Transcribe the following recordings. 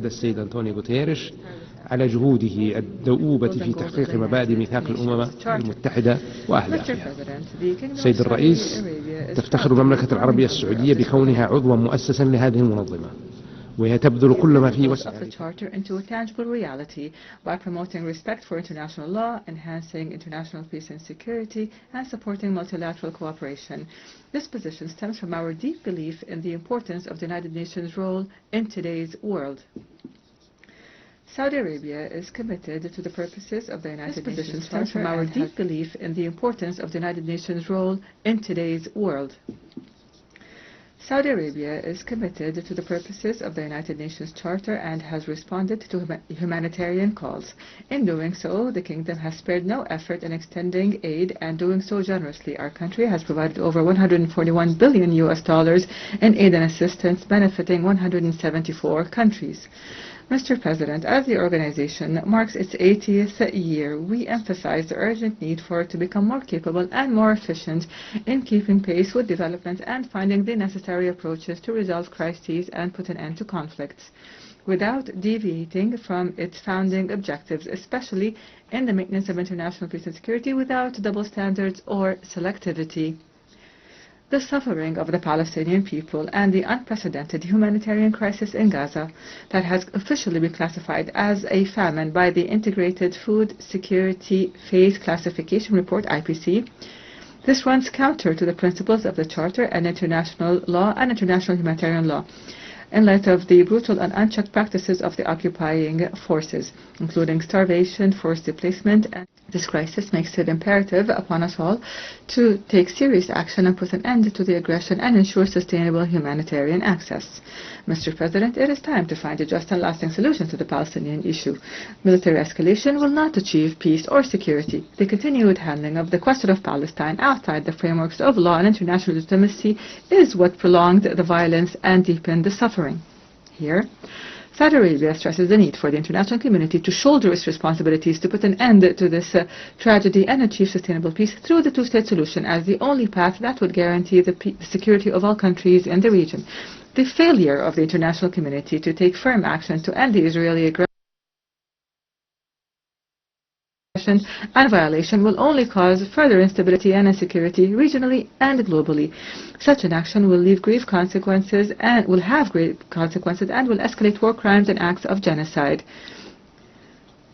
السيد أنطونيو غوتيريش على جهوده الدؤوبة في تحقيق مبادئ ميثاق الأمم المتحدة وأهدافها. سيد الرئيس، تفتخر المملكة العربية السعودية بكونها عضوا مؤسسا لهذه المنظمة، وهي تبذل كل ما في وسعها by promoting respect for international law, enhancing international peace and security, and supporting multilateral cooperation. This position stems from our deep belief in the importance of the United Nations' role in today's world. Saudi Arabia is committed to the purposes of the United Nations stems from our deep belief in the importance of the United Nations' role in today's world. Saudi Arabia is committed to the purposes of the United Nations Charter and has responded to humanitarian calls. In doing so, the Kingdom has spared no effort in extending aid and doing so generously. Our country has provided over $141 billion in aid and assistance benefiting 174 countries. Mr. President, as the organization marks its 80th year, we emphasize the urgent need for it to become more capable and more efficient in keeping pace with development and finding the necessary approaches to resolve crises and put an end to conflicts, without deviating from its founding objectives, especially in the maintenance of international peace and security, without double standards or selectivity. The suffering of the Palestinian people and the unprecedented humanitarian crisis in Gaza that has officially been classified as a famine by the Integrated Food Security Phase Classification Report, IPC. This runs counter to the principles of the Charter and international law and international humanitarian law, in light of the brutal and unchecked practices of the occupying forces, including starvation, forced displacement, and this crisis makes it imperative upon us all to take serious action and put an end to the aggression and ensure sustainable humanitarian access. Mr. President, it is time to find a just and lasting solution to the Palestinian issue. Military escalation will not achieve peace or security. The continued handling of the question of Palestine outside the frameworks of law and international legitimacy is what prolonged the violence and deepened the suffering. Here, Saudi Arabia stresses the need for the international community to shoulder its responsibilities to put an end to this tragedy and achieve sustainable peace through the two-state solution as the only path that would guarantee the security of all countries in the region. The failure of the international community to take firm action to end the Israeli aggression and violation will only cause further instability and insecurity regionally and globally. Such an action will leave grave consequences and will escalate war crimes and acts of genocide.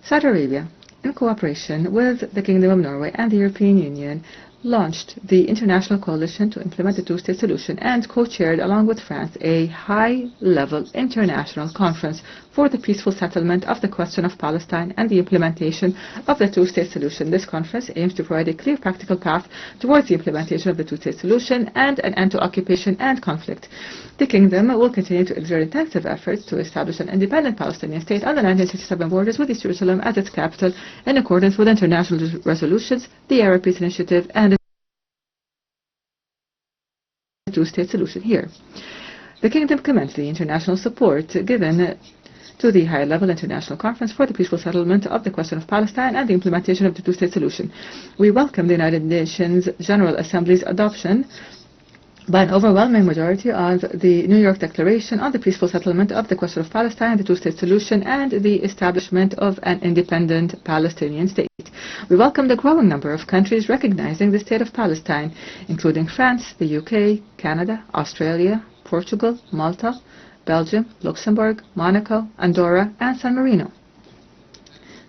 Saudi Arabia, in cooperation with the Kingdom of Norway and the European Union, launched the International Coalition to implement the two-state solution and co-chaired, along with France, a high-level international conference for the peaceful settlement of the question of Palestine and the implementation of the two-state solution. This conference aims to provide a clear practical path towards the implementation of the two-state solution and an end to occupation and conflict. The Kingdom will continue to exert intensive efforts to establish an independent Palestinian state on the 1967 borders with East Jerusalem as its capital in accordance with international resolutions, the Arab Peace Initiative, and the two-state solution here. The Kingdom commends the international support given to the high-level international conference for the peaceful settlement of the question of Palestine and the implementation of the two-state solution. We welcome the United Nations General Assembly's adoption by an overwhelming majority of the New York Declaration on the peaceful settlement of the question of Palestine, the two-state solution, and the establishment of an independent Palestinian state. We welcome the growing number of countries recognizing the state of Palestine, including France, the UK, Canada, Australia, Portugal, Malta, Belgium, Luxembourg, Monaco, Andorra, and San Marino.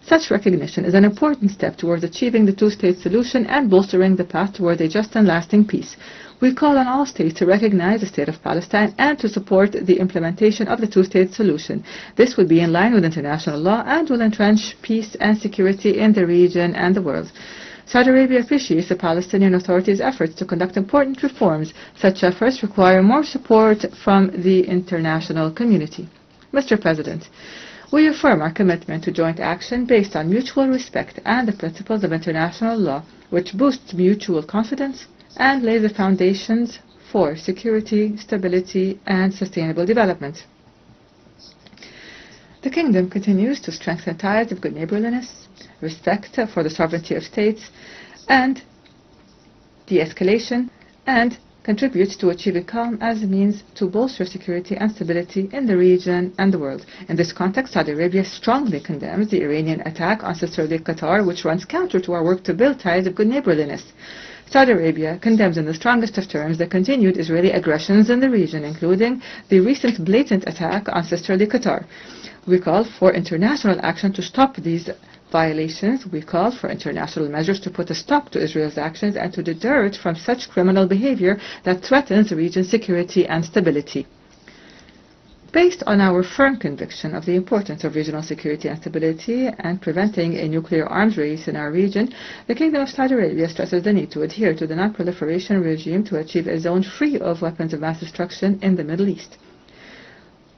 Such recognition is an important step towards achieving the two-state solution and bolstering the path towards a just and lasting peace. We call on all states to recognize the state of Palestine and to support the implementation of the two-state solution. This would be in line with international law and will entrench peace and security in the region and the world. Saudi Arabia appreciates the Palestinian Authority's efforts to conduct important reforms. Such efforts require more support from the international community. Mr. President, we affirm our commitment to joint action based on mutual respect and the principles of international law, which boosts mutual confidence and lays the foundations for security, stability, and sustainable development. The Kingdom continues to strengthen ties of good neighborliness, respect for the sovereignty of states, and de-escalation, and contributes to achieving calm as a means to bolster security and stability in the region and the world. In this context, Saudi Arabia strongly condemns the Iranian attack on sisterly Qatar, which runs counter to our work to build ties of good neighborliness. Saudi Arabia condemns in the strongest of terms the continued Israeli aggressions in the region, including the recent blatant attack on sisterly Qatar. We call for international action to stop these violations. We call for international measures to put a stop to Israel's actions and to deter it from such criminal behavior that threatens the region's security and stability. Based on our firm conviction of the importance of regional security and stability and preventing a nuclear arms race in our region, the Kingdom of Saudi Arabia stresses the need to adhere to the non-proliferation regime to achieve a zone free of weapons of mass destruction in the Middle East.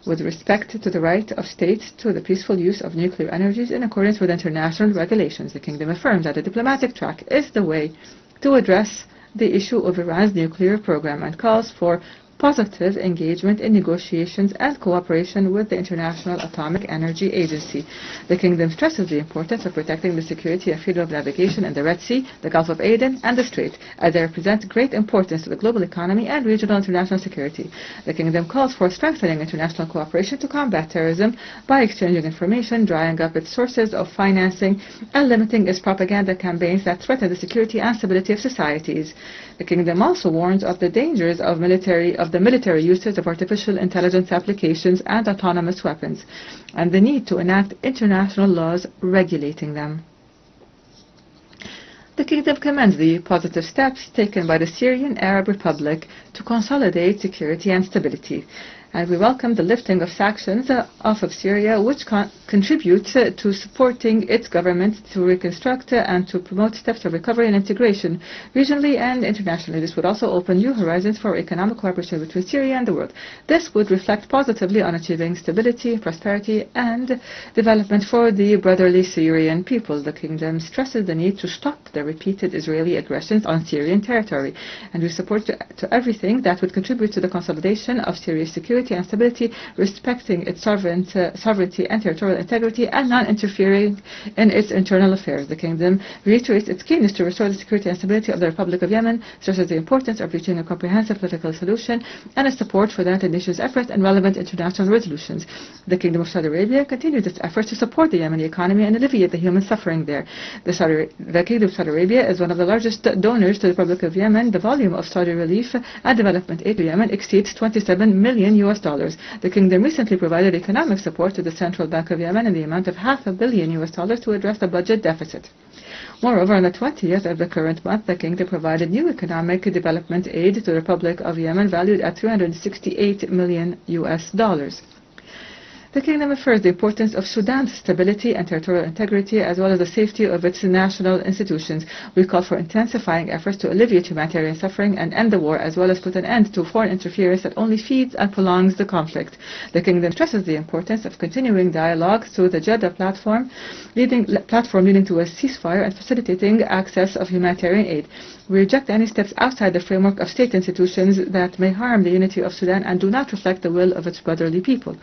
With respect to the right of states to the peaceful use of nuclear energies in accordance with international regulations, the Kingdom affirms that a diplomatic track is the way to address the issue of Iran's nuclear program and calls for positive engagement in negotiations and cooperation with the International Atomic Energy Agency. The Kingdom stresses the importance of protecting the security and freedom of navigation in the Red Sea, the Gulf of Aden, and the Strait, as they represent great importance to the global economy and regional international security. The Kingdom calls for strengthening international cooperation to combat terrorism by exchanging information, drying up its sources of financing, and limiting its propaganda campaigns that threaten the security and stability of societies. The Kingdom also warns of the dangers of the military uses of artificial intelligence applications and autonomous weapons, and the need to enact international laws regulating them. The Kingdom commends the positive steps taken by the Syrian Arab Republic to consolidate security and stability, and we welcome the lifting of sanctions off of Syria, which contribute to supporting its government to reconstruct and to promote steps of recovery and integration regionally and internationally. This would also open new horizons for economic cooperation between Syria and the world. This would reflect positively on achieving stability, prosperity, and development for the brotherly Syrian people. The Kingdom stresses the need to stop the repeated Israeli aggressions on Syrian territory, and we support to everything that would contribute to the consolidation of Syria's security and stability, respecting its sovereignty and territorial integrity, and non-interfering in its internal affairs. The Kingdom reiterates its keenness to restore the security and stability of the Republic of Yemen, stresses the importance of reaching a comprehensive political solution, and its support for the United Nations efforts and relevant international resolutions. The Kingdom of Saudi Arabia continues its efforts to support the Yemeni economy and alleviate the human suffering there. The Kingdom of Saudi Arabia is one of the largest donors to the Republic of Yemen. The volume of Saudi relief and development aid to Yemen exceeds $27 million. The Kingdom recently provided economic support to the Central Bank of Yemen in the amount of $500 million to address the budget deficit. Moreover, on the 20th of the current month, the Kingdom provided new economic development aid to the Republic of Yemen valued at $368 million. The Kingdom affirms the importance of Sudan's stability and territorial integrity, as well as the safety of its national institutions. We call for intensifying efforts to alleviate humanitarian suffering and end the war, as well as put an end to foreign interference that only feeds and prolongs the conflict. The Kingdom stresses the importance of continuing dialogue through the Jeddah platform leading to a ceasefire and facilitating access of humanitarian aid. We reject any steps outside the framework of state institutions that may harm the unity of Sudan and do not reflect the will of its brotherly people.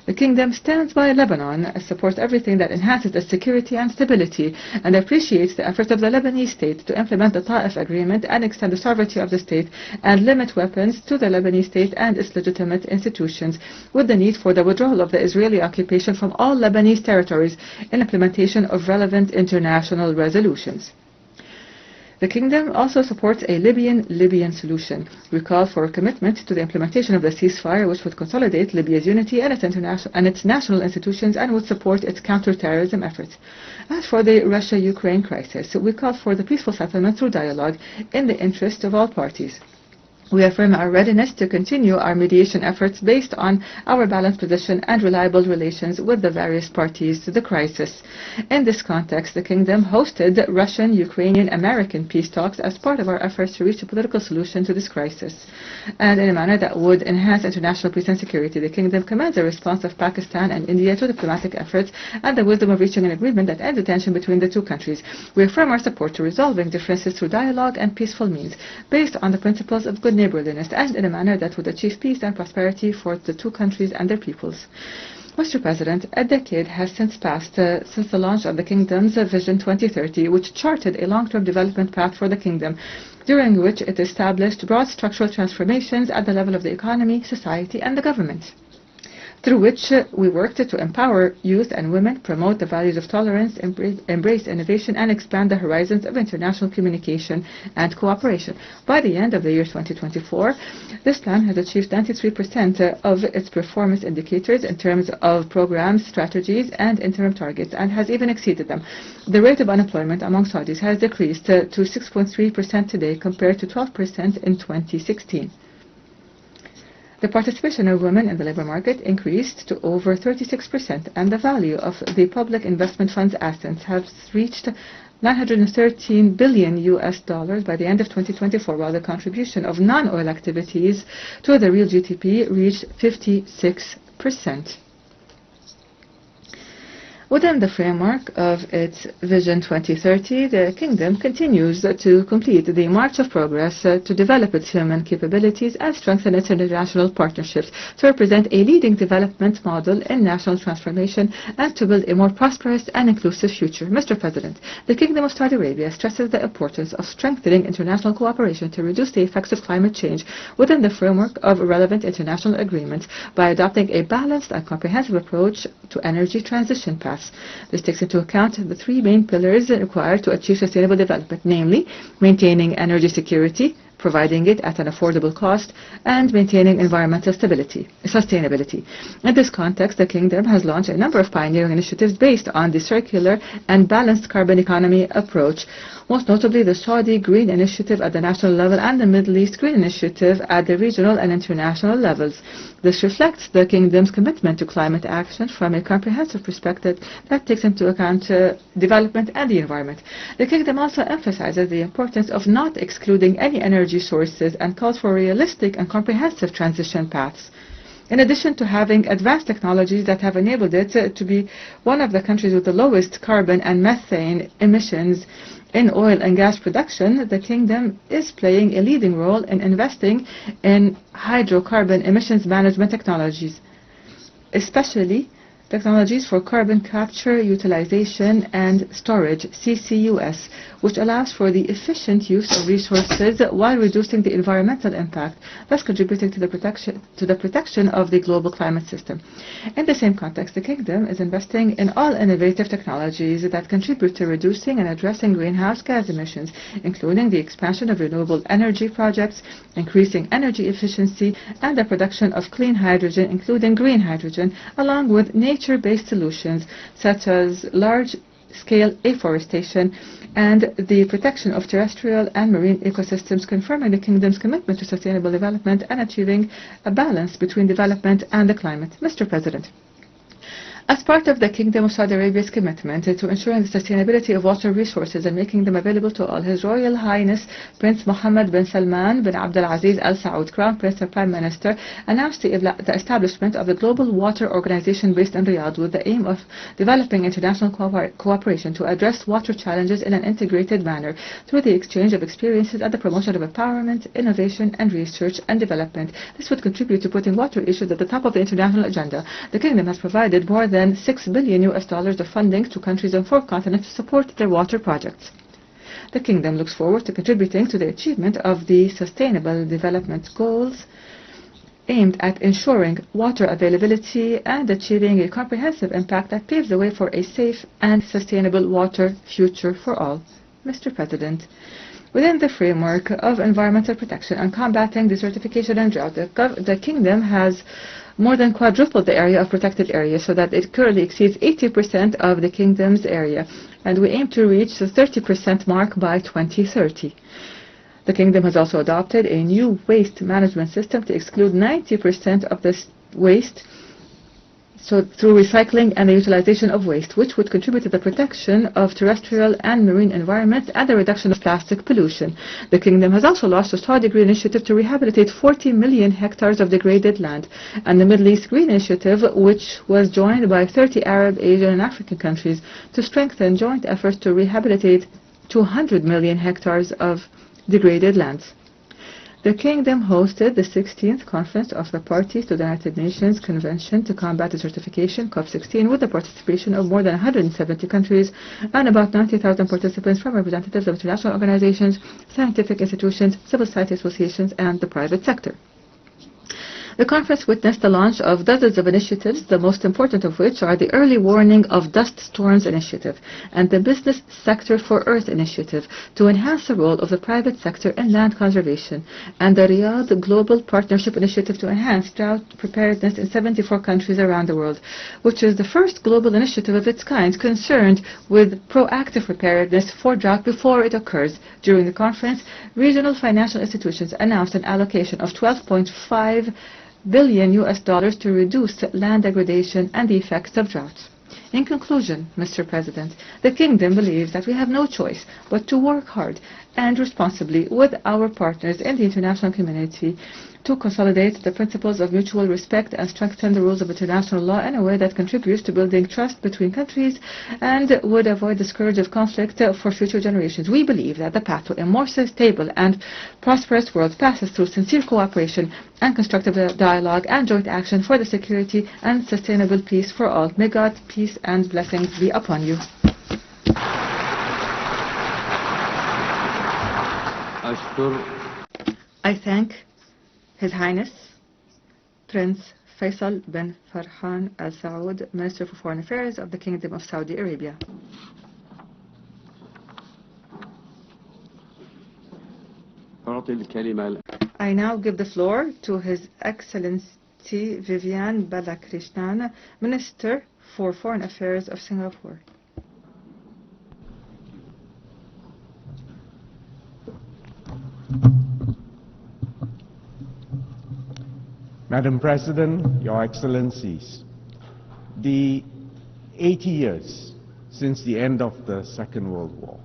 The Kingdom stands by Lebanon and supports everything that enhances its security and stability, and appreciates the efforts of the Lebanese state to implement the Ta'if Agreement and extend the sovereignty of the state and limit weapons to the Lebanese state and its legitimate institutions, with the need for the withdrawal of the Israeli occupation from all Lebanese territories in implementation of relevant international resolutions. The Kingdom also supports a Libyan solution. We call for a commitment to the implementation of the ceasefire, which would consolidate Libya's unity and its national institutions and would support its counter-terrorism efforts. As for the Russia-Ukraine crisis, we call for the peaceful settlement through dialogue in the interest of all parties. We affirm our readiness to continue our mediation efforts based on our balanced position and reliable relations with the various parties to the crisis. In this context, the Kingdom hosted Russian, Ukrainian, American peace talks as part of our efforts to reach a political solution to this crisis, and in a manner that would enhance international peace and security. The Kingdom commends the response of Pakistan and India to diplomatic efforts and the wisdom of reaching an agreement that ends the tension between the two countries. We affirm our support to resolving differences through dialogue and peaceful means, based on the principles of good neighborliness and in a manner that would achieve peace and prosperity for the two countries and their peoples. Mr. President, a decade has since passed since the launch of the Kingdom's Vision 2030, which charted a long-term development path for the Kingdom, during which it established broad structural transformations at the level of the economy, society, and the government, through which we worked to empower youth and women, promote the values of tolerance, embrace innovation, and expand the horizons of international communication and cooperation. By the end of the year 2024, this plan has achieved 93% of its performance indicators in terms of programs, strategies, and interim targets, and has even exceeded them. The rate of unemployment among Saudis has decreased to 6.3% today compared to 12% in 2016. The participation of women in the labor market increased to over 36%, and the value of the public investment fund's assets has reached $913 billion by the end of 2024, while the contribution of non-oil activities to the real GDP reached 56%. Within the framework of its Vision 2030, the Kingdom continues to complete the march of progress to develop its human capabilities and strengthen its international partnerships to represent a leading development model in national transformation and to build a more prosperous and inclusive future. Mr. President, the Kingdom of Saudi Arabia stresses the importance of strengthening international cooperation to reduce the effects of climate change within the framework of relevant international agreements by adopting a balanced and comprehensive approach to energy transition paths. This takes into account the three main pillars required to achieve sustainable development, namely maintaining energy security, providing it at an affordable cost, and maintaining environmental sustainability. In this context, the Kingdom has launched a number of pioneering initiatives based on the circular and balanced carbon economy approach, most notably the Saudi Green Initiative at the national level and the Middle East Green Initiative at the regional and international levels. This reflects the Kingdom's commitment to climate action from a comprehensive perspective that takes into account development and the environment. The Kingdom also emphasizes the importance of not excluding any energy sources and calls for realistic and comprehensive transition paths. In addition to having advanced technologies that have enabled it to be one of the countries with the lowest carbon and methane emissions in oil and gas production, the Kingdom is playing a leading role in investing in hydrocarbon emissions management technologies, especially technologies for carbon capture, utilization, and storage, CCUS, which allows for the efficient use of resources while reducing the environmental impact, thus contributing to the protection of the global climate system. In the same context, the Kingdom is investing in all innovative technologies that contribute to reducing and addressing greenhouse gas emissions, including the expansion of renewable energy projects, increasing energy efficiency, and the production of clean hydrogen, including green hydrogen, along with nature-based solutions such as large-scale afforestation and the protection of terrestrial and marine ecosystems, confirming the Kingdom's commitment to sustainable development and achieving a balance between development and the climate. Mr. President, as part of the Kingdom of Saudi Arabia's commitment to ensuring the sustainability of water resources and making them available to all, His Royal Highness Prince Mohammed bin Salman bin Abdul Aziz Al Saud, Crown Prince and Prime Minister, announced the establishment of the Global Water Organization based in Riyadh with the aim of developing international cooperation to address water challenges in an integrated manner through the exchange of experiences and the promotion of empowerment, innovation, and research and development. This would contribute to putting water issues at the top of the international agenda. The Kingdom has provided more than $6 billion of funding to countries on 4 continents to support their water projects. The Kingdom looks forward to contributing to the achievement of the Sustainable Development Goals aimed at ensuring water availability and achieving a comprehensive impact that paves the way for a safe and sustainable water future for all. Mr. President, within the framework of environmental protection and combating desertification and drought, the Kingdom has more than quadrupled the area of protected areas so that it currently exceeds 80% of the Kingdom's area, and we aim to reach the 30% mark by 2030. The Kingdom has also adopted a new waste management system to exclude 90% of this waste through recycling and the utilization of waste, which would contribute to the protection of terrestrial and marine environments and the reduction of plastic pollution. The Kingdom has also launched a Saudi Green Initiative to rehabilitate 40 million hectares of degraded land, and the Middle East Green Initiative, which was joined by 30 Arab, Asian, and African countries to strengthen joint efforts to rehabilitate 200 million hectares of degraded lands. The Kingdom hosted the 16th Conference of the Parties to the United Nations Convention to Combat Desertification, COP16, with the participation of more than 170 countries and about 90,000 participants from representatives of international organizations, scientific institutions, civil society associations, and the private sector. The conference witnessed the launch of dozens of initiatives, the most important of which are the Early Warning of Dust Storms Initiative and the Business Sector for Earth Initiative to enhance the role of the private sector in land conservation, and the Riyadh Global Partnership Initiative to enhance drought preparedness in 74 countries around the world, which is the first global initiative of its kind concerned with proactive preparedness for drought before it occurs. During the conference, regional financial institutions announced an allocation of $12.5 billion to reduce land degradation and the effects of drought. In conclusion, Mr. President, the Kingdom believes that we have no choice but to work hard and responsibly with our partners in the international community to consolidate the principles of mutual respect and strengthen the rules of international law in a way that contributes to building trust between countries and would avoid the scourge of conflict for future generations. We believe that the path to a more stable and prosperous world passes through sincere cooperation and constructive dialogue and joint action for the security and sustainable peace for all. May God's peace and blessings be upon you. I thank His Highness Prince Faisal bin Farhan Al Saud, Minister for Foreign Affairs of the Kingdom of Saudi Arabia. I now give the floor to His Excellency Vivian Balakrishnan, Minister for Foreign Affairs of Singapore. Madam President, Your Excellencies, the 80 years since the end of the Second World War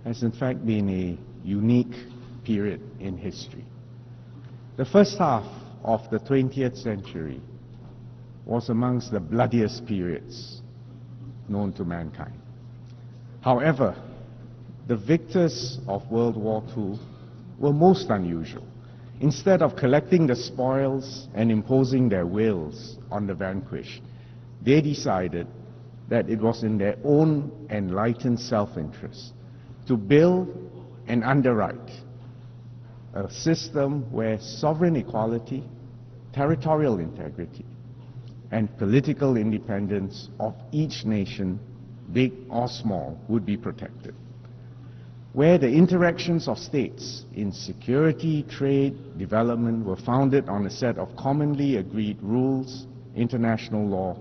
has in fact been a unique period in history. The first half of the 20th century was amongst the bloodiest periods known to mankind. However, the victors of World War II were most unusual. Instead of collecting the spoils and imposing their wills on the vanquished, they decided that it was in their own enlightened self-interest to build and underwrite a system where sovereign equality, territorial integrity, and political independence of each nation, big or small, would be protected, where the interactions of states in security, trade, development were founded on a set of commonly agreed rules, international law,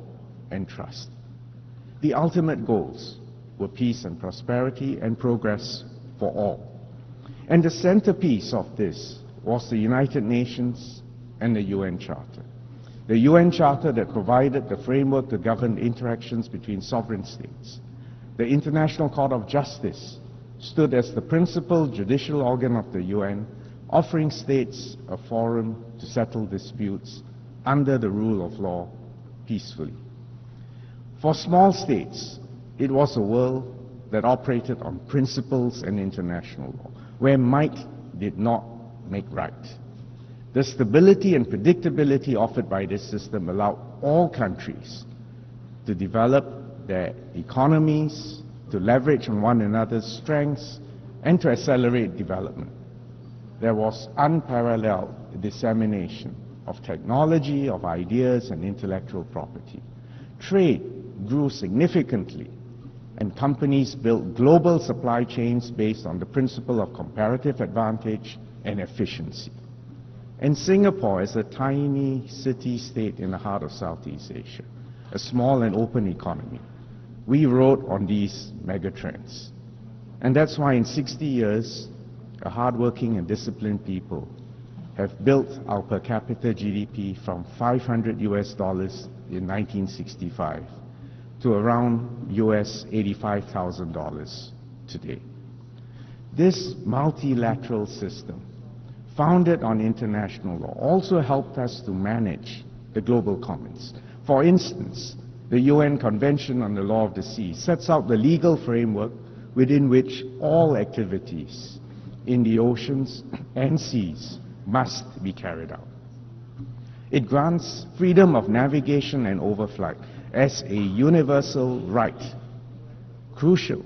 and trust. The ultimate goals were peace and prosperity and progress for all. And the centerpiece of this was the United Nations and the UN Charter. The UN Charter that provided the framework to govern interactions between sovereign states. The International Court of Justice stood as the principal judicial organ of the UN, offering states a forum to settle disputes under the rule of law peacefully. For small states, it was a world that operated on principles and international law, where might did not make right. The stability and predictability offered by this system allowed all countries to develop their economies, to leverage on one another's strengths, and to accelerate development. There was unparalleled dissemination of technology, of ideas, and intellectual property. Trade grew significantly, and companies built global supply chains based on the principle of comparative advantage and efficiency. And Singapore, as a tiny city-state in the heart of Southeast Asia, a small and open economy, we rode on these megatrends. And that's why in 60 years, a hardworking and disciplined people have built our per capita GDP from $500 in 1965 to around $85,000 today. This multilateral system, founded on international law, also helped us to manage the global commons. For instance, the UN Convention on the Law of the Sea sets out the legal framework within which all activities in the oceans and seas must be carried out. It grants freedom of navigation and overflight as a universal right, crucial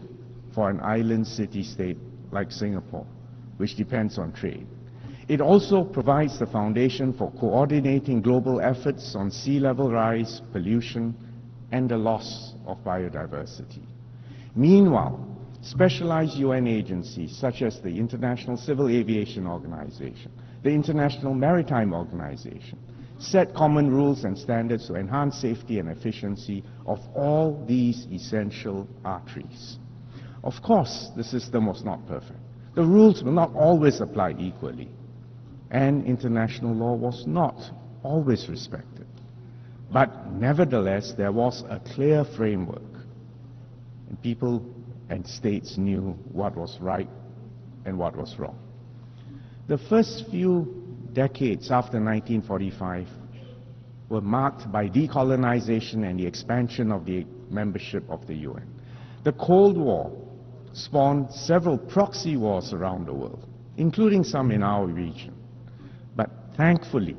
for an island city-state like Singapore, which depends on trade. It also provides the foundation for coordinating global efforts on sea level rise, pollution, and the loss of biodiversity. Meanwhile, specialized UN agencies such as the International Civil Aviation Organization, the International Maritime Organization, set common rules and standards to enhance safety and efficiency of all these essential arteries. Of course, the system was not perfect. The rules will not always apply equally, and international law was not always respected. But nevertheless, there was a clear framework, and people and states knew what was right and what was wrong. The first few decades after 1945 were marked by decolonization and the expansion of the membership of the UN. The Cold War spawned several proxy wars around the world, including some in our region. But thankfully,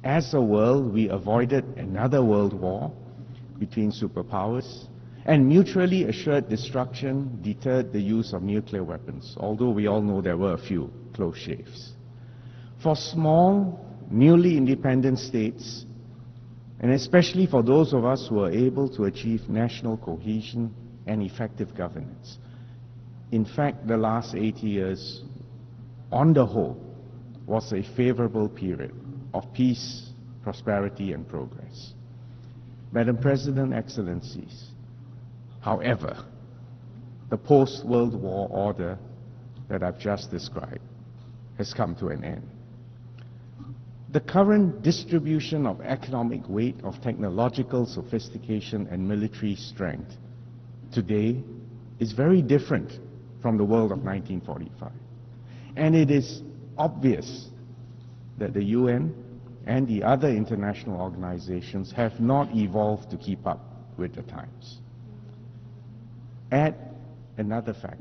as a world, we avoided another world war between superpowers, and mutually assured destruction deterred the use of nuclear weapons, although we all know there were a few close shaves. For small, newly independent states, and especially for those of us who were able to achieve national cohesion and effective governance, in fact, the last 80 years, on the whole, was a favorable period of peace, prosperity, and progress. Madam President, Excellencies, however, the post-World War order that I've just described has come to an end. The current distribution of economic weight, of technological sophistication and military strength today is very different from the world of 1945. And it is obvious that the UN and the other international organizations have not evolved to keep up with the times. Add another fact.